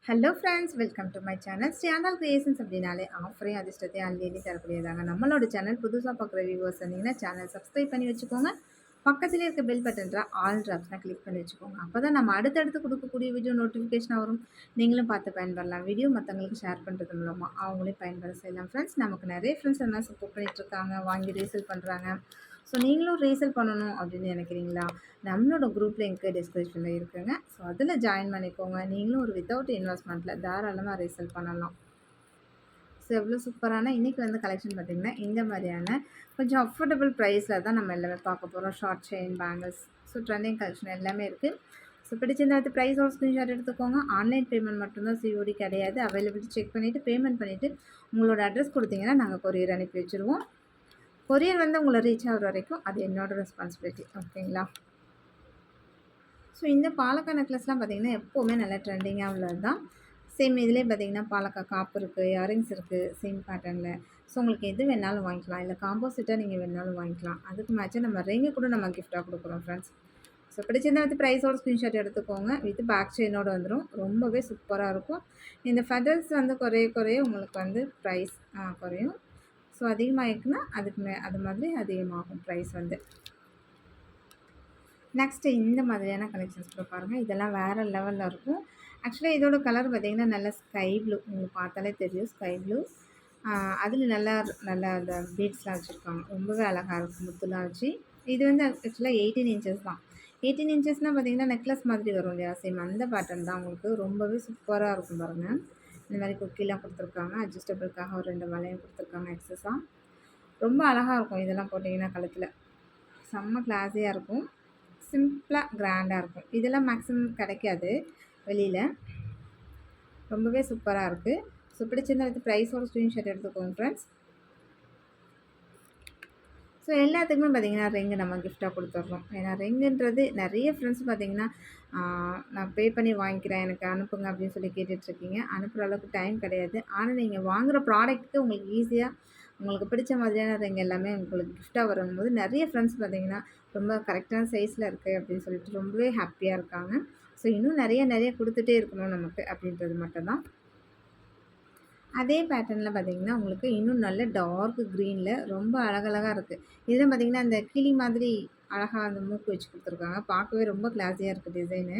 Hello friends, welcome to my channel. Channel creations அப்படின்னாலே ஆஃபரையும் அதிர்ஷ்டத்தையும் அள்ளி தரக்கூடியதாங்க. நம்மளோட சேனல் புதுசாக பார்க்குற வியூவர்ஸ் இருந்தீங்கன்னா சேனல் சப்ஸ்கிரைப் பண்ணி வச்சுக்கோங்க. பக்கத்தில் இருக்க பெல் பட்டன்ற ஆல் ட்ராப்ஸ்னால் கிளிக் பண்ணி வச்சுக்கோங்க. அப்போ தான் நம்ம அடுத்தடுத்து கொடுக்கக்கூடிய வீடியோ நோட்டிஃபிகேஷனாக வரும். நீங்களும் பார்த்து பயன்பெறலாம். வீடியோ மற்றவங்களுக்கு ஷேர் பண்ணுறது மூலமாக அவங்களையும் பயன்பெற செய்யலாம். ஃப்ரெண்ட்ஸ், நமக்கு நிறைய ஃப்ரெண்ட்ஸ் என்ன சப்போர்ட் பண்ணிகிட்ருக்காங்க, வாங்கி ரீசேல் பண்ணுறாங்க. ஸோ நீங்களும் ரீசேல் பண்ணணும் அப்படின்னு நினைக்கிறீங்களா? நம்மளோட குரூப் லிங்க் டிஸ்கிரிப்ஷனில் இருக்குங்க. ஸோ அதில் ஜாயின் பண்ணிக்கோங்க. நீங்களும் ஒரு வித்தவுட் இன்வெஸ்ட்மெண்ட்டில் தாராளமாக ரீசேல் பண்ணலாம். ஸோ எவ்வளோ சூப்பரான இன்றைக்கி வந்து கலெக்ஷன் பார்த்திங்கன்னா இந்த மாதிரியான கொஞ்சம் அஃபோர்டபுள் ப்ரைஸில் தான் நம்ம எல்லாமே பார்க்க போகிறோம். Short chain, bangles, so trending collection எல்லாமே இருக்குது. ஸோ பிடிச்சிருந்த ப்ரைஸோட ஸ்க்ரீன்ஷாட் எடுத்துக்கோங்க. ஆன்லைன் பேமெண்ட் மட்டும்தான், சிஓடி கிடையாது. அவைலபிலிட்டி செக் பண்ணிவிட்டு பேமெண்ட் பண்ணிவிட்டு உங்களோட அட்ரஸ் கொடுத்தீங்கன்னா நாங்கள் கொரியர் அனுப்பி வச்சுருவோம். கொரியர் வந்து உங்களை ரீச் ஆகிற வரைக்கும் அது என்னோடய ரெஸ்பான்சிபிலிட்டி. ஓகேங்களா? ஸோ இந்த பாலக்கா நெக்லஸ்லாம் பார்த்திங்கன்னா எப்போவுமே நல்லா ட்ரெண்டிங்காக உள்ளது தான். சேம் இதிலே பார்த்திங்கன்னா பாலக்கா காப்பு இருக்குது, இயரிங்ஸ் இருக்குது, சேம் பேட்டர்னில். ஸோ உங்களுக்கு எது வேணாலும் வாங்கிக்கலாம். இல்லை காம்போசிட்டாக நீங்கள் வேணாலும் வாங்கிக்கலாம். அதுக்கு மேட்சாக நம்ம ரிங்கு கூட நம்ம கிஃப்ட்டாக கொடுக்குறோம் ஃப்ரெண்ட்ஸ். ஸோ பிடிச்சிருந்தா வந்து ப்ரைஸோட ஸ்க்ரீன்ஷாட் எடுத்துக்கோங்க. வித் பேக் செயினோடு வந்துடும். ரொம்பவே சூப்பராக இருக்கும். இந்த ஃபெதர்ஸ் வந்து குறைய உங்களுக்கு வந்து ப்ரைஸ் குறையும். ஸோ அதிகமாகிருக்குன்னா அது மாதிரி அதிகமாகும் ப்ரைஸ் வந்து. நெக்ஸ்ட்டு இந்த மாதிரியான கலெக்ஷன்ஸ் கூட பாருங்கள். இதெல்லாம் வேறு லெவலில் இருக்கும். ஆக்சுவலாக இதோட கலர் பார்த்திங்கன்னா நல்ல ஸ்கை ப்ளூ. உங்களுக்கு பார்த்தாலே தெரியும் ஸ்கை ப்ளூ. அதில் நல்லா நல்லா அந்த பீட்ஸ்லாம் வச்சுருக்காங்க. ரொம்பவே அழகாக இருக்கும் முத்துலாம் வச்சு. இது வந்து ஆக்சுவலாக 18 இன்ச்சஸ் தான். 18 இன்ச்சஸ்னால் பார்த்திங்கன்னா நெக்லஸ் மாதிரி வரும் இல்லையா? சேம் அந்த பேட்டர்ன் தான். உங்களுக்கு ரொம்பவே சூப்பராக இருக்கும் பாருங்கள். இந்த மாதிரி குக்கிலாம் கொடுத்துருக்காங்க. அட்ஜஸ்டபிளுக்காக ஒரு 2 வளையம் கொடுத்துருக்காங்க எக்ஸஸாக. ரொம்ப அழகாக இருக்கும் இதெல்லாம் போட்டிங்கன்னா கழுத்தில். செம்ம கிளாஸியாக இருக்கும். சிம்பிளாக கிராண்டாக இருக்கும். இதெல்லாம் மேக்ஸிமம் கிடைக்காது வெளியில். ரொம்பவே சூப்பராக இருக்குது. ஸோ பிடிச்சிருந்தா வித் ப்ரைஸோட ஸ்க்ரீன்ஷாட் எடுத்துக்கோங்க ஃப்ரெண்ட்ஸ். ஸோ எல்லாத்துக்குமே பார்த்திங்கன்னா ரிங்கு நம்ம கிஃப்ட்டாக கொடுத்துட்றோம். ஏன்னா ரிங்குன்றது நிறைய ஃப்ரெண்ட்ஸ் பார்த்திங்கன்னா நான் பே பண்ணி வாங்கிக்கிறேன், எனக்கு அனுப்புங்க அப்படின்னு சொல்லி கேட்டுட்ருக்கீங்க. அனுப்புகிற அளவுக்கு டைம் கிடையாது. ஆனால் நீங்கள் வாங்குகிற ப்ராடக்ட்டுக்கு உங்களுக்கு ஈஸியாக உங்களுக்கு பிடிச்ச மாதிரியான ரிங் எல்லாமே உங்களுக்கு கிஃப்ட்டாக வரும்போது நிறைய ஃப்ரெண்ட்ஸ் பார்த்திங்கன்னா ரொம்ப கரெக்டான சைஸில் இருக்குது அப்படின்னு சொல்லிட்டு ரொம்பவே ஹாப்பியாக இருக்காங்க. ஸோ இன்னும் நிறைய கொடுத்துட்டே இருக்கணும் நமக்கு அப்படின்றது மட்டும்தான். அதே பேட்டர்னில் பார்த்திங்கன்னா உங்களுக்கு இன்னும் நல்ல டார்க் க்ரீனில் ரொம்ப அழகழகாக இருக்குது. இதெல்லாம் பார்த்திங்கன்னா அந்த கிளி மாதிரி அழகாக அந்த மூக்கு வச்சு கொடுத்துருக்காங்க. பார்க்கவே ரொம்ப கிளாஸியாக இருக்குது டிசைனு.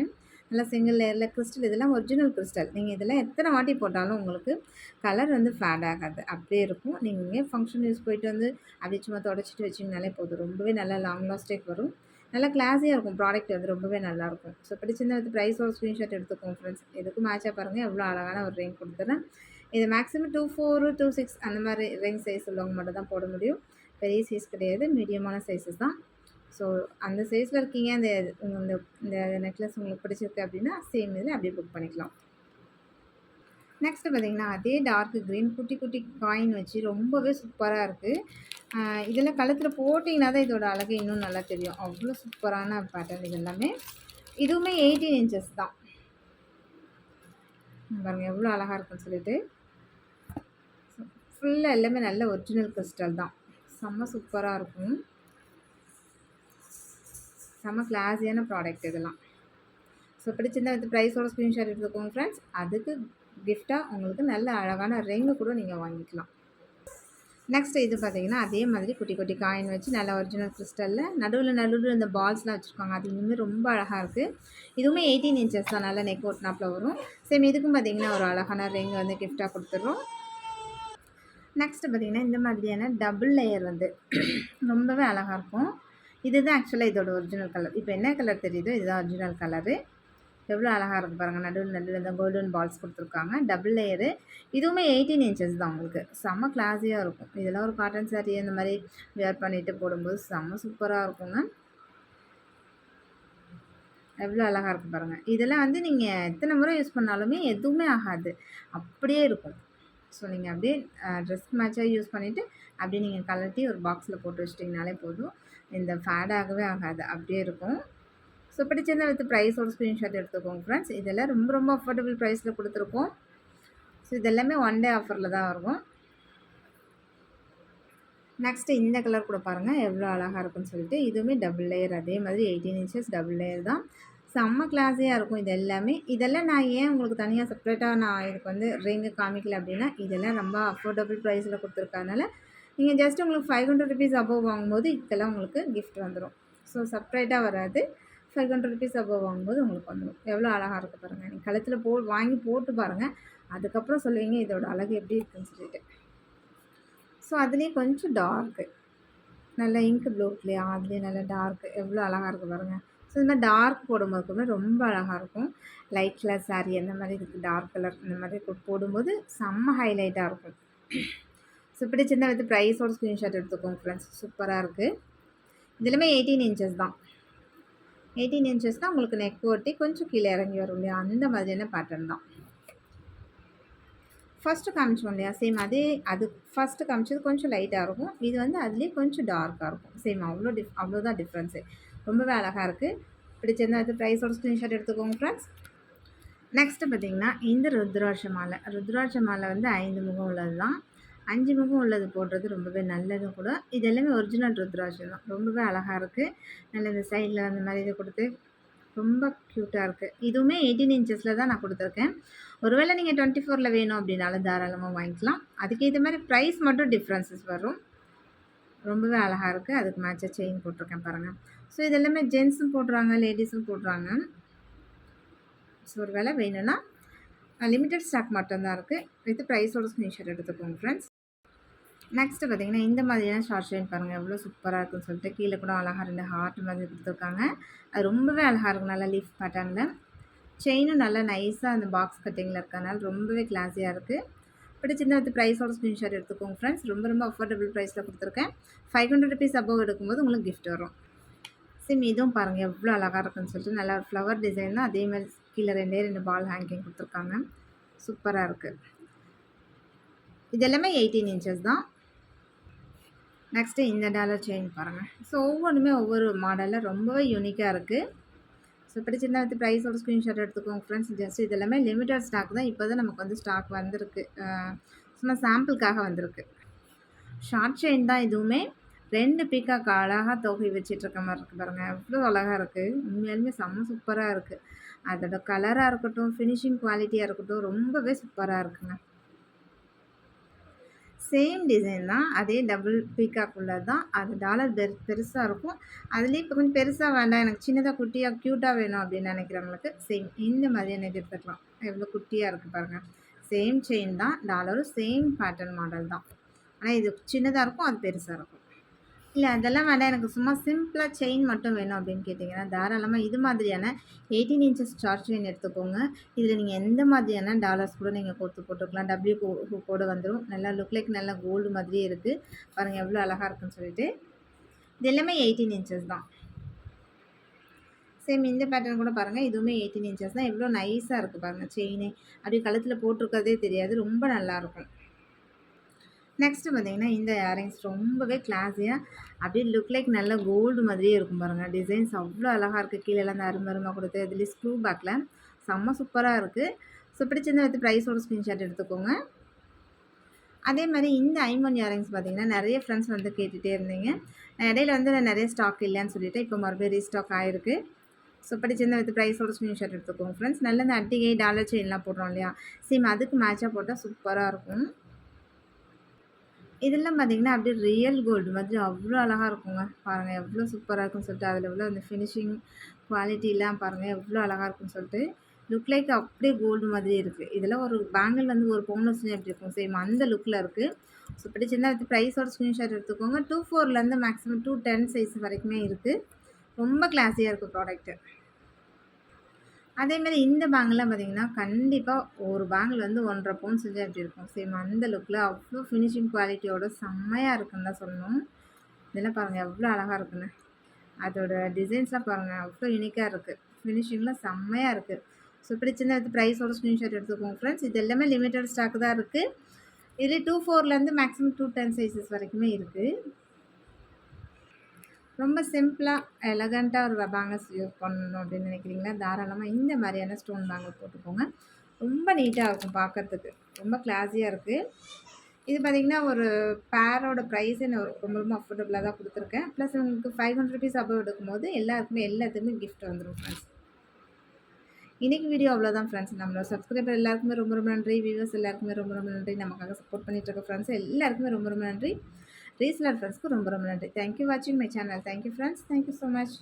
நல்லா சிங்கிள் லேயரில் கிறிஸ்டல். இதெல்லாம் ஒரிஜினல் கிறிஸ்டல். நீங்கள் இதெல்லாம் எத்தனை வாட்டி போட்டாலும் உங்களுக்கு கலர் வந்து ஃபேட் ஆகாது, அப்படியே இருக்கும். நீங்கள் ஃபங்க்ஷன் யூஸ் போயிட்டு வந்து அப்படி சும்மா தொடச்சிட்டு வச்சிங்கனாலே போதும். ரொம்பவே நல்லா லாங் லாஸ்டேக் வரும். நல்லா கிளாஸியாக இருக்கும். ப்ராடக்ட் வந்து ரொம்பவே நல்லாயிருக்கும். ஸோ பிடிச்சிருந்தா வந்து ப்ரைஸோட ஸ்க்ரீன்ஷாட் எடுத்துக்கோங்க ஃப்ரெண்ட்ஸ். எதுக்கும் மேட்சாக பாருங்கள். எவ்வளோ அழகான ஒரு ரிங் கொடுத்துறேன். இது மேக்ஸிமம் 24, 26 அந்த மாதிரி ரிங் சைஸ் உள்ளவங்க மட்டும் தான் போட முடியும். பெரிய சைஸ் கிடையாது, மீடியமான சைஸஸ் தான். ஸோ அந்த சைஸில் இருக்கீங்க, இந்த இந்த நெக்லஸ் உங்களுக்கு பிடிச்சிருக்கு அப்படின்னா சேம் இதில் அப்படியே புக் பண்ணிக்கலாம். நெக்ஸ்ட்டு பார்த்திங்கன்னா அதே டார்க் க்ரீன் குட்டி குட்டி காயின் வச்சு ரொம்பவே சூப்பராக இருக்குது. இதெல்லாம் கழுத்தில் போட்டிங்கன்னா தான் இதோட அழகு இன்னும் நல்லா தெரியும். அவ்வளோ சூப்பரான பேட்டர்ன் இது எல்லாமே. இதுவுமே 18 இன்ச்சஸ் தான். பாருங்கள் எவ்வளோ அழகாக இருக்குன்னு சொல்லிட்டு. ஃபுல்லாக எல்லாமே நல்ல ஒரிஜினல் கிறிஸ்டல் தான். செம்ம சூப்பராக இருக்கும். செம்ம கிளாஸியான ப்ராடக்ட் இதெல்லாம். ஸோ பிடிச்சிருந்தா வித் ப்ரைஸோட ஸ்க்ரீன்ஷாட் எடுத்துக்கோங்க ஃப்ரெண்ட்ஸ். அதுக்கு கிஃப்டாக உங்களுக்கு நல்ல அழகான ரிங்கு கூட நீங்கள் வாங்கிக்கலாம். நெக்ஸ்ட் இது பார்த்திங்கன்னா அதே மாதிரி குட்டி குட்டி காயின் வச்சு நல்ல ஒரிஜினல் கிறிஸ்டலில் நடுவில் இந்த பால்ஸ்லாம் வச்சுருக்காங்க. அது இன்னுமே ரொம்ப அழகாக இருக்குது. இதுவுமே 18 இன்ச்சஸ் தான். நல்ல நெக் ஒட்டினாப்பில் வரும். சேம் இதுக்கும் பார்த்திங்கன்னா ஒரு அழகான ரிங் வந்து கிஃப்டாக கொடுத்துட்றோம். நெக்ஸ்ட்டு பார்த்திங்கன்னா இந்த மாதிரியான டபுள் லேயர் வந்து ரொம்பவே அழகாக இருக்கும். இதுதான் ஆக்சுவலாக இதோட ஒரிஜினல் கலர். இப்போ என்ன கலர் தெரியுதோ இதுதான் ஒரிஜினல் கலரு. எவ்வளோ அழகாக இருக்குது பாருங்கள். நடுவில் இந்த கோல்டன் பால்ஸ் கொடுத்துருக்காங்க. Double layer. இதுவுமே 18 இன்ச்சஸ் தான். உங்களுக்கு செம்ம கிளாஸியாக இருக்கும். இதெல்லாம் ஒரு காட்டன் சாரீ இந்த மாதிரி வேர் பண்ணிவிட்டு போடும்போது செம்ம சூப்பராக இருக்குங்க. எவ்வளோ அழகாக இருக்குது பாருங்கள். இதெல்லாம் வந்து நீங்கள் எத்தனை முறை யூஸ் பண்ணாலுமே எதுவுமே ஆகாது, அப்படியே இருக்கும். ஸோ நீங்கள் அப்படியே ட்ரெஸ் மேட்சாக யூஸ் பண்ணிவிட்டு அப்படியே நீங்கள் கலட்டி ஒரு பாக்ஸில் போட்டு வச்சிட்டிங்கனாலே போதும். இந்த ஃபேட் ஆகவே ஆகாது, அப்படியே இருக்கும். ஸோ பிடிச்சிருந்தால் வித் ப்ரைஸோட ஸ்க்ரீன்ஷாட் எடுத்துக்கோங்க ஃப்ரெண்ட்ஸ். இதெல்லாம் ரொம்ப அஃபோர்டபுள் ப்ரைஸில் கொடுத்துருக்கோம். ஸோ இதெல்லாமே ஒன் டே ஆஃபரில் தான் இருக்கும். நெக்ஸ்ட்டு இந்த கலர் கூட பாருங்கள் எவ்வளோ அழகாக இருக்குன்னு சொல்லிட்டு. இதுவுமே டபுள் லேயர். அதே மாதிரி 18 இன்ச்சஸ் டபுள் லேயர் தான். செம்ம கிளாஸியாக இருக்கும் இது எல்லாமே. இதெல்லாம் நான் ஏன் உங்களுக்கு தனியா செப்பரேட்டா நான் இதுக்கு வந்து ரிங்கு காமிக்கல அப்டின்னா, இதெல்லாம் ரொம்ப அஃபோர்டபுள் ப்ரைஸில குடுத்துருக்கறனால, நீங்க ஜஸ்ட் உங்களுக்கு ₹500 அபோவ் வாங்கும்போது இதெல்லாம் உங்களுக்கு கிஃப்ட் வந்துரும். ஸோ செப்பரேட்டா வராது. ₹500 அபோவ் வாங்கும்போது உங்களுக்கு வந்துரும். எவ்வளோ அழகா இருக்கு பாருங்க. நீங்க கழுத்துல வாங்கி போட்டு பாருங்க. அதுக்கப்புறம் சொல்லுவீங்க இதோட அழகு எப்படி இருக்குன்னு சொல்லிட்டு. ஸோ அதுலயே கொஞ்சம் டார்க்கு. நல்ல இங்க் ப்ளூ இருக்கு இல்லையா? அதுலயே நல்ல டார்க் எவ்வளோ அழகா இருக்கு பாருங்க. ஸோ இந்த மாரி டார்க் போடும்போது கூட ரொம்ப அழகா இருக்கும். லைட் கலர் சாரி அந்த மாரி இதுக்கு டார்க் கலர் இந்த மாதிரி போடும்போது செம்ம ஹைலைட்டா இருக்கும். ஸோ பிடிச்சிருந்தா வித் ப்ரைஸோட ஸ்க்ரீன்ஷாட் எடுத்துக்கோங்க ஃப்ரெண்ட்ஸ். சூப்பரா இருக்கு. இது எல்லாமே 18 இன்ச்சஸ் தான். 18 இன்ச்சஸ் தான் உங்களுக்கு நெக் ஒட்டி கொஞ்சம் கீழ இறங்கி வரும் இல்லையா? அந்த மாதிரியான பேட்டர்ன் தான். ஃபர்ஸ்ட்டு காமிச்சோம் இல்லையா? சேம் அதே அது ஃபர்ஸ்ட்டு காமிச்சது கொஞ்சம் லைட்டா இருக்கும். இது வந்து அதிலயே கொஞ்சம் டார்க்கா இருக்கும். சேம் அவ்வளோதான் டிஃப்ரென்ஸு. ரொம்பவே அழகா இருக்கு. பிடிச்சிருந்தா அது ப்ரைஸோட ஸ்க்ரீன்ஷாட் எடுத்துக்கோங்க ஃப்ரெண்ட்ஸ். நெக்ஸ்ட்டு பார்த்தீங்கன்னா, இந்த ருத்ராட்ச மாலை. ருத்ராட்ச மாலை வந்து 5 முகம் உள்ளது தான். 5 முகம் உள்ளது போடுறது ரொம்பவே நல்லதும் கூட. இது எல்லாமே ஒரிஜினல் ருத்ராட்சம் தான். ரொம்பவே அழகா இருக்கு. நல்ல இந்த சைட்ல அந்த மாரி இத குடுத்து ரொம்ப க்யூட்டா இருக்கு. இதுவுமே 18 இன்ச்சஸ்ல தான் நான் குடுத்துருக்கேன். ஒருவேளை நீங்க 24ல வேணும் அப்டின்னாலும் தாராளமா வாங்கிக்கலாம். அதுக்கேத்த மாரி ப்ரைஸ் மட்டும் டிஃப்ரென்சஸ் வரும். ரொம்பவே அழகா இருக்கு. அதுக்கு மேட்சா செயின் போட்டிருக்கேன் பாருங்க. ஸோ இது எல்லாமே ஜென்ஸும் போடுறாங்க, லேடீஸும் போடுறாங்க. ஸோ ஒரு வேளை வேணும்னா லிமிட்டட் ஸ்டாக் மட்டும் தான் இருக்கு. வித் ப்ரைஸோட ஸ்க்ரீன்ஷாட் எடுத்துக்கோங்க ஃப்ரெண்ட்ஸ். நெக்ஸ்ட்டு பார்த்தீங்கன்னா, இந்த மாதிரியான ஷார்ட் செயின் பாருங்க எவ்வளோ சூப்பரா இருக்குன்னு சொல்லிட்டு. கீழ கூட அழகா 2 ஹார்ட் மாதிரி குடுத்துருக்காங்க. அது ரொம்பவே அழகா இருக்கும். நல்லா லீஃப் பேட்டர்ன்ல. செயினும் நல்லா நைஸா அந்த பாக்ஸ் கட்டிங்ல இருக்கனால ரொம்பவே கிளாஸியா இருக்கு. பிடிச்சிருந்தா வித் ப்ரைஸோட ஸ்க்ரீன்ஷாட் எடுத்துக்கோங்க ஃப்ரெண்ட்ஸ். ரொம்ப அஃபோர்டபுள் ப்ரைஸ்ல குடுத்துருக்கேன். ₹500 அபோவ் எடுக்கும்போது உங்களுக்கு கிஃப்ட் வரும். சேம் இதுவும் பாருங்க எவ்வளோ அழகா இருக்குன்னு சொல்லிட்டு. நல்லா ஒரு ஃப்ளவர் டிசைன் தான். அதே மாரி கீழ 2 பால் ஹேங்கிங் குடுத்துருக்காங்க. சூப்பரா இருக்கு. இது எல்லாமே 18 இன்ச்சஸ் தான். நெக்ஸ்ட்டு இந்த டாலர் செயின் பாருங்க. ஸோ ஒவ்வொன்னுமே ஒவ்வொரு மாடல்ல ரொம்பவே யூனிக்கா இருக்கு. ஸோ பிடிச்சிருந்தா வித் ப்ரைஸோட ஸ்க்ரீன்ஷாட் எடுத்துக்கோங்க ஃப்ரெண்ட்ஸ். ஜஸ்ட் இது எல்லாமே லிமிட்டட் ஸ்டாக் தான். இப்போ தான் நமக்கு வந்து ஸ்டாக் வந்திருக்கு. சும்மா சாம்பிளுக்காக வந்திருக்கு. ஷார்ட் செயின் தான் இதுவுமே. 2 பீகாக் அழகா தொகை வச்சுட்ருக்க மாரி இருக்கு பாருங்க. எவ்வளோ அழகா இருக்கு. உண்மையாலுமே செம்ம சூப்பரா இருக்கு. அதோட கலரா இருக்கட்டும், ஃபினிஷிங் குவாலிட்டியா இருக்கட்டும் ரொம்பவே சூப்பரா இருக்குங்க. சேம் டிசைன் தான். அதே டபுள் பீகாக் உள்ளது தான். அது டாலர் பெருசா இருக்கும். அதுலயே இப்போ கொஞ்சம் பெருசா வேண்டாம். எனக்கு சின்னதா குட்டியா க்யூட்டா வேணும் அப்படின்னு நினைக்கிறவங்களுக்கு சேம் இந்த மாதிரியான இது எடுத்துக்கலாம். எவ்வளோ குட்டியா இருக்கு பாருங்க. சேம் செயின் தான். டாலரும் சேம் பேட்டர்ன் மாடல் தான். ஆனா இது சின்னதா இருக்கும். அது பெருசா இருக்கும். இல்ல அதெல்லாம் வேண்டாம். எனக்கு சும்மா சிம்பிளா செயின் மட்டும் வேணும் அப்படின்னு கேட்டிங்கன்னா, தாராளமா இது மாதிரியான 18 இன்ச்சஸ் ஷார்ட் செயின் எடுத்துக்கோங்க. இதில நீங்க எந்த மாதிரியான டாலர்ஸ் கூட நீங்க கோர்த்து போட்டுக்கலாம். ஹூக்கோட வந்துரும். நல்லா லுக் லைக் நல்லா கோல்டு மாதிரியே இருக்கு. பாருங்க எவ்வளோ அழகா இருக்குன்னு சொல்லிட்டு. இது எல்லாமே 18 இன்ச்சஸ் தான். சேம் இந்த பேட்டர்ன் கூட பாருங்க. இதுவுமே 18 இன்ச்சஸ் தான். எவ்வளோ நைஸா இருக்கு பாருங்க செயினே. அப்படியே கழுத்தில போட்டிருக்கிறதே தெரியாது. ரொம்ப நல்லாயிருக்கும். நெக்ஸ்ட்டு பார்த்தீங்கன்னா, இந்த இயரிங்ஸ் ரொம்பவே கிளாஸியா அப்படியே லுக் லைக் நல்ல கோல்டு மாதிரியே இருக்கும் பாருங்க. டிசைன்ஸ் அவ்வளோ அழகா இருக்கு. கீழலாம் அந்த அரும்பரும்பா கொடுத்து அதுலேயே ஸ்க்ரூ பேக்ல செம்ம சூப்பரா இருக்கு. ஸோ பிடிச்சிருந்தா வித் ப்ரைஸோட ஸ்க்ரீன்ஷாட் எடுத்துக்கோங்க. அதே மாரி இந்த ஐமண்ட் இயரிங்ஸ் பார்த்தீங்கன்னா, நெறைய ஃப்ரெண்ட்ஸ் வந்து கேட்டுட்டே இருந்தீங்க. இடையில வந்து நெறைய ஸ்டாக் இல்லன்னு சொல்லிட்டு, இப்போ மறுபடியும் ரீஸ்டாக் ஆயிருக்கு. ஸோ பிடிச்சிருந்தா வித் ப்ரைஸோட ஸ்க்ரீன்ஷாட் எடுத்துக்கோங்க ஃப்ரெண்ட்ஸ். நல்ல இந்த அட்டிகை, டாலர் செயின்லாம் போடுறோம் இல்லையா? சேம் அதுக்கு மேட்சா போட்டா சூப்பரா இருக்கும். இதெல்லாம் பார்த்தீங்கன்னா, அப்படியே ரியல் கோல்டு மாதிரி அவ்வளோ அழகா இருக்குங்க. பாருங்க எவ்வளோ சூப்பரா இருக்குன்னு சொல்லிட்டு, அதில உள்ள அந்த ஃபினிஷிங் குவாலிட்டிலாம் பாருங்க எவ்வளோ அழகா இருக்குன்னு சொல்லிட்டு. லுக் லைக் அப்படியே கோல்டு மாதிரியே இருக்கு. இதெல்லாம் ஒரு பேங்கிள் வந்து ஒரு பவுன் வச்சுனா எப்படி இருக்கும்? சேம் அந்த லுக்ல இருக்கு. ஸோ பிடிச்சிருந்தா வித் ப்ரைஸோட ஸ்க்ரீன்ஷாட் எடுத்துக்கோங்க. 24லேருந்து மேக்ஸிமம் 210 சைஸ் வரைக்குமே இருக்கு. ரொம்ப கிளாஸியா இருக்கு ப்ராடக்ட்டு. அதேமாரி இந்த பேங்கிள்லாம் பார்த்தீங்கன்னா, கண்டிப்பா ஒரு பேங்கிள் வந்து 1 1/2 பவுன் செஞ்சா எப்படி இருக்கும்? சேம் அந்த லுக்ல அவ்ளோ ஃபினிஷிங் குவாலிட்டியோட செம்மையா இருக்குன்னு தான் சொல்லணும். இதெல்லாம் பாருங்க எவ்வளோ அழகா இருக்குன்னு. அதோட டிசைன்ஸ்லாம் பாருங்க அவ்ளோ யூனிக்கா இருக்கு. ஃபினிஷிங்லாம் செம்மையா இருக்கு. ஸோ பிடிச்சிருந்தா வித் ப்ரைஸோட ஸ்க்ரீன்ஷாட் எடுத்துக்கோங்க ஃப்ரெண்ட்ஸ். இது எல்லாமே லிமிட்டட் ஸ்டாக் தான் இருக்கு. இதுல 24லேருந்து மேக்ஸிமம் 210 சைஸஸ் வரைக்குமே இருக்கு. ரொம்ப சிம்பிளா, எலகன்ட்டா ஒரு பேங்கிள்ஸ் யூஸ் பண்ணணும் அப்படின்னு நினைக்கிறீங்களா? தாராளமா இந்த மாதிரியான ஸ்டோன் பேங்கிள் போட்டுக்கோங்க. ரொம்ப நீட்டா இருக்கும் பார்க்கறதுக்கு. ரொம்ப கிளாஸியா இருக்கு. இது பார்த்தீங்கன்னா, ஒரு பேரோட ப்ரைஸே நான் ரொம்ப அஃபோர்டபுளா தான் குடுத்துருக்கேன். ப்ளஸ் உங்களுக்கு ₹500 அபோவ் எடுக்கும்போது எல்லாத்துக்குமே கிஃப்ட் வந்துரும் ஃப்ரெண்ட்ஸ். இன்னைக்கு வீடியோ அவ்வளோதான் ஃப்ரெண்ட்ஸ். நம்மளோட சப்ஸ்கிரைபர் எல்லாருக்குமே ரொம்ப ரொம்ப நன்றி. வியூவர்ஸ் எல்லாருக்குமே ரொம்ப ரொம்ப நன்றி. நமக்காக சப்போர்ட் பண்ணிட்டு இருக்க ஃப்ரெண்ட்ஸ் எல்லாருக்குமே ரொம்ப ரொம்ப நன்றி. ரீசெலர் ஃப்ரெண்ட்ஸ்க்கு ரொம்ப ரொம்ப நன்றி. தேங்க் யூ வாட்சிங் my channel. Thank you friends. Thank you so much.